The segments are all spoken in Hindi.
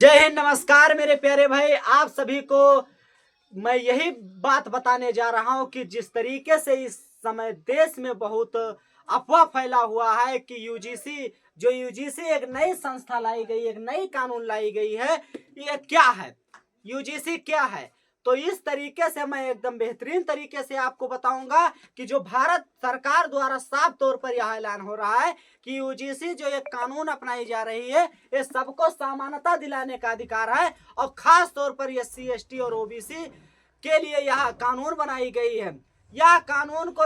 जय हिंद, नमस्कार मेरे प्यारे भाई। आप सभी को मैं यही बात बताने जा रहा हूं कि जिस तरीके से इस समय देश में बहुत अफवाह फैला हुआ है कि यूजीसी एक नई संस्था लाई गई, एक नई कानून लाई गई है। ये क्या है? यूजीसी क्या है? तो इस तरीके से मैं एकदम बेहतरीन तरीके से आपको बताऊंगा कि जो भारत सरकार द्वारा साफ तौर पर यह ऐलान हो रहा है कि यूजीसी जो एक कानून अपनाई जा रही है, ये सबको समानता दिलाने का अधिकार है और खास तौर पर एससी, एसटी और ओबीसी के लिए यह कानून बनाई गई है। यह कानून को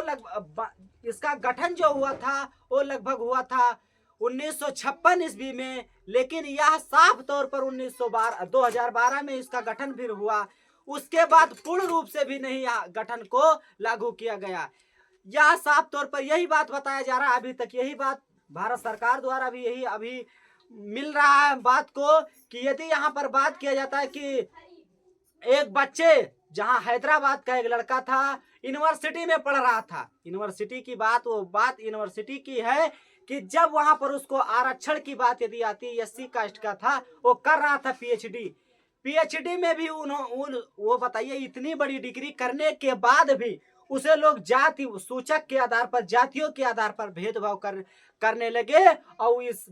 इसका गठन जो हुआ था वो लगभग हुआ था 1956 ईस्वी में, लेकिन यह साफ तौर पर 2012 में इसका गठन फिर हुआ। उसके बाद पूर्ण रूप से भी नहीं गठन को लागू किया गया। यह साफ तौर पर यही बात बताया जा रहा है, अभी तक यही बात भारत सरकार द्वारा भी यही अभी मिल रहा है बात को कि यदि यहाँ पर बात किया जाता है कि एक बच्चे, जहां हैदराबाद का एक लड़का था, यूनिवर्सिटी में पढ़ रहा था। यूनिवर्सिटी की बात, वो बात यूनिवर्सिटी की है कि जब वहां पर उसको आरक्षण की बात यदि आती है, एससी कास्ट का था, वो कर रहा था पीएचडी में भी वो बताइए, इतनी बड़ी डिग्री करने के बाद भी उसे लोग जाति सूचक के आधार पर, जातियों के आधार पर भेदभाव करने लगे और इस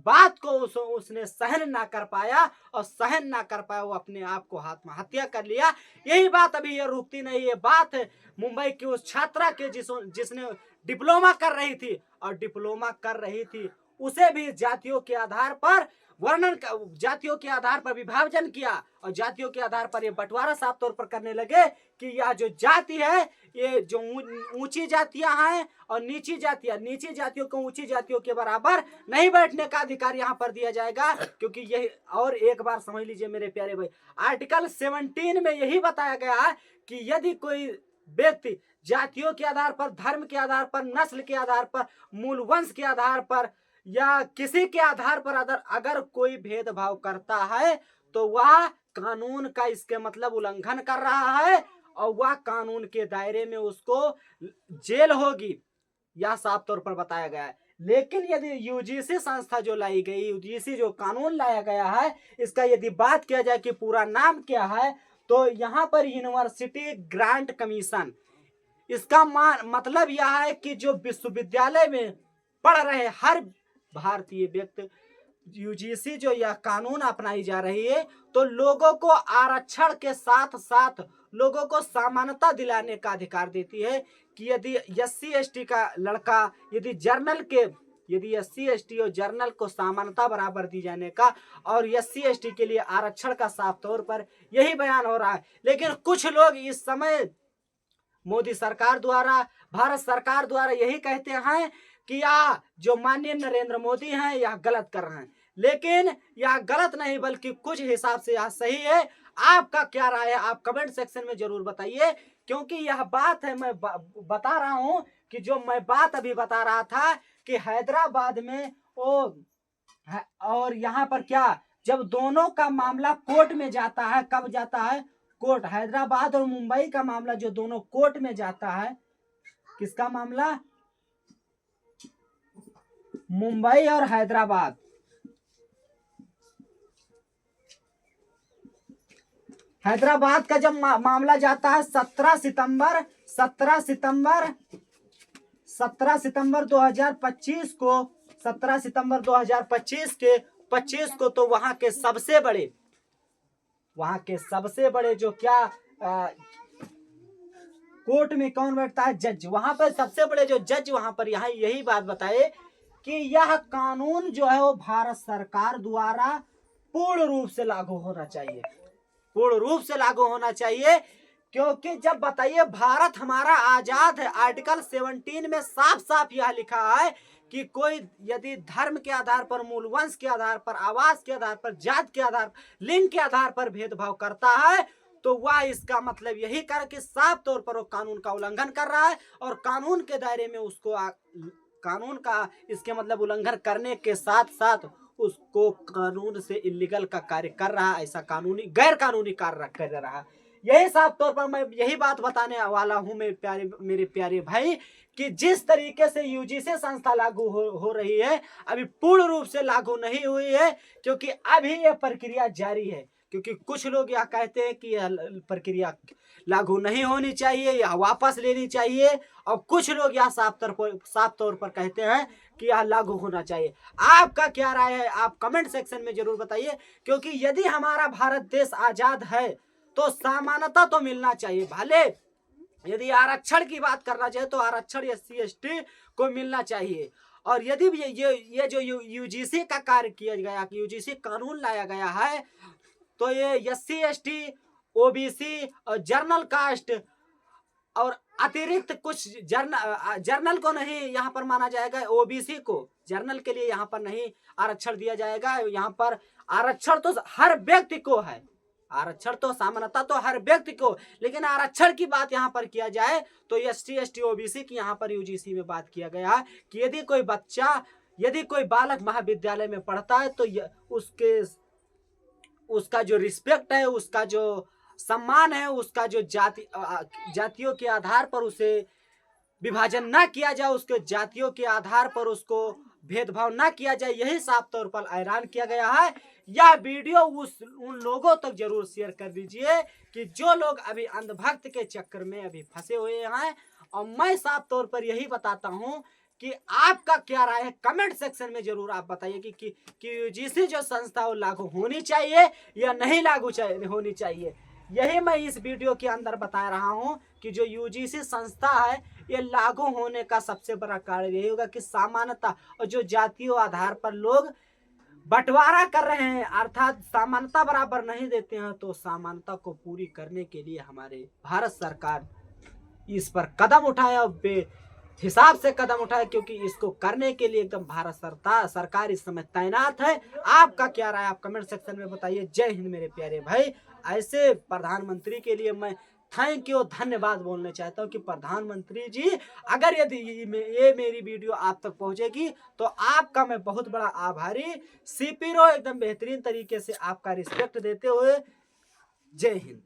बात को उसने सहन ना कर पाया और सहन ना कर पाया वो अपने आप को आत्महत्या कर लिया। यही बात अभी ये रुकती नहीं। ये बात मुंबई की उस छात्रा के जिसने डिप्लोमा कर रही थी, और डिप्लोमा कर रही थी उसे भी जातियों के आधार पर जातियों के आधार पर विभाजन किया और जातियों के आधार पर ये बंटवारा साफ तौर पर करने लगे कि यह जो जाति है, ये जो ऊंची जातियां हैं और निची जातियों को ऊंची जातियों के बराबर नहीं बैठने का अधिकार यहाँ पर दिया जाएगा। क्योंकि यही, और एक बार समझ लीजिए मेरे प्यारे भाई, आर्टिकल 17 में यही बताया गया है कि यदि कोई व्यक्ति जातियों के आधार पर, धर्म के आधार पर, नस्ल के आधार पर, मूल वंश के आधार पर या किसी के आधार पर अगर कोई भेदभाव करता है तो वह कानून का, इसके मतलब उल्लंघन कर रहा है और वह कानून के दायरे में उसको जेल होगी, यह साफ तौर पर बताया गया है। लेकिन यदि यूजीसी संस्था जो लाई गई, यूजीसी जो कानून लाया गया है, इसका यदि बात किया जाए कि पूरा नाम क्या है, तो यहाँ पर यूनिवर्सिटी ग्रांट कमीशन, इसका मतलब यह है कि जो विश्वविद्यालय में पढ़ रहे हर भारतीय व्यक्ति, यूजीसी जो यह कानून अपनाई जा रही है तो लोगों को आरक्षण के साथ साथ लोगों को समानता दिलाने का अधिकार देती है कि यदि एससी एसटी का लड़का, यदि एससी एसटी और जर्नल को समानता बराबर दी जाने का, और एससी एसटी के लिए आरक्षण का साफ तौर पर यही बयान हो रहा है। लेकिन कुछ लोग इस समय मोदी सरकार द्वारा, भारत सरकार द्वारा यही कहते हैं कि यह जो माननीय नरेंद्र मोदी हैं यह गलत कर रहे हैं, लेकिन यह गलत नहीं बल्कि कुछ हिसाब से यह सही है। आपका क्या राय है? आप कमेंट सेक्शन में जरूर बताइए, क्योंकि यह बात है, मैं बता रहा हूं कि जो मैं बात अभी बता रहा था कि हैदराबाद में वो और यहाँ पर क्या, जब दोनों का मामला कोर्ट में जाता है, कब जाता है? कोर्ट, हैदराबाद और मुंबई का मामला जो दोनों कोर्ट में जाता है, किसका मामला? मुंबई और हैदराबाद। हैदराबाद का जब मामला जाता है 17 सितंबर 2025 को, 17 सितंबर 2025 के 25 को, तो वहां के सबसे बड़े जो क्या कोर्ट में कौन बैठता है? जज। वहां पर सबसे बड़े जो जज वहां पर यहाँ यही बात बताए कि यह कानून जो है वो भारत सरकार द्वारा पूर्ण रूप से लागू होना चाहिए, पूर्ण रूप से लागू होना चाहिए। क्योंकि जब बताइए भारत हमारा आजाद है, आर्टिकल 17 में साफ साफ यह लिखा है कि कोई यदि धर्म के आधार पर, मूल वंश के आधार पर, आवास के आधार पर, जात के आधार, लिंग के आधार पर भेदभाव करता है तो वह इसका मतलब यही कर कि साफ तौर पर वो कानून का उल्लंघन कर रहा है और कानून के दायरे में उसको कानून का, इसके मतलब उल्लंघन करने के साथ साथ उसको कानून से इलीगल का कार्य कर रहा है, ऐसा कानूनी गैर कानूनी कार्य कर रहा है। यही साफ तौर पर मैं यही बात बताने वाला हूं मेरे प्यारे भाई कि जिस तरीके से यूजीसी संस्था लागू हो रही है, अभी पूर्ण रूप से लागू नहीं हुई है, क्योंकि अभी यह प्रक्रिया जारी है। क्योंकि कुछ लोग यह कहते हैं कि यह प्रक्रिया लागू नहीं होनी चाहिए या वापस लेनी चाहिए, और कुछ लोग यह साफ तौर पर कहते हैं कि यह लागू होना चाहिए। आपका क्या राय है, आप कमेंट सेक्शन में जरूर बताइए। क्योंकि यदि हमारा भारत देश आजाद है तो समानता तो मिलना चाहिए। भले यदि आरक्षण की बात करना चाहिए तो आरक्षण SC ST को मिलना चाहिए। और यदि ये जो यूजीसी का कार्य किया गया, यूजीसी कानून लाया गया है, तो ये SC ST OBC और जर्नल कास्ट और अतिरिक्त कुछ जर्नल को नहीं यहाँ पर माना जाएगा, OBC को जर्नल के लिए यहाँ पर नहीं आरक्षण दिया जाएगा। यहाँ पर आरक्षण तो हर व्यक्ति को है, आरक्षण तो समानता तो हर व्यक्ति को, लेकिन आरक्षण की बात यहाँ पर किया जाए तो SC ST OBC की यहाँ पर यूजीसी में बात किया गया है कि यदि कोई बालक महाविद्यालय में पढ़ता है तो उसका जो रिस्पेक्ट है, उसका जो सम्मान है, उसका जो जातियों के आधार पर उसे विभाजन ना किया जाए, उसके जातियों के आधार पर उसको भेदभाव ना किया जाए, यही साफ तौर पर ऐलान किया गया है। यह वीडियो उन लोगों तक जरूर शेयर कर दीजिए कि जो लोग अभी अंधभक्त के चक्कर में अभी फंसे हुए हैं। और मैं साफ तौर पर यही बताता हूं कि आपका क्या राय है, कमेंट सेक्शन में जरूर आप बताइए कि यूजीसी जो संस्था हो लागू होनी चाहिए या नहीं लागू होनी चाहिए। यही मैं इस वीडियो के अंदर बता रहा हूं कि जो यूजीसी संस्था है ये लागू होने का सबसे बड़ा कारण यही होगा कि समानता, और जो जातीय आधार पर लोग बंटवारा कर रहे हैं अर्थात समानता बराबर नहीं देते हैं, तो समानता को पूरी करने के लिए हमारे भारत सरकार इस पर कदम उठाए और हिसाब से कदम उठाए, क्योंकि इसको करने के लिए एकदम भारत सरकार इस समय तैनात है। आपका क्या राय, आप कमेंट सेक्शन में बताइए। जय हिंद मेरे प्यारे भाई। ऐसे प्रधानमंत्री के लिए मैं थैंक यू, धन्यवाद बोलना चाहता हूँ कि प्रधानमंत्री जी, अगर यदि ये मेरी वीडियो आप तक पहुंचेगी तो आपका मैं बहुत बड़ा आभारी। CP RO एकदम बेहतरीन तरीके से आपका रिस्पेक्ट देते हुए, जय हिंद।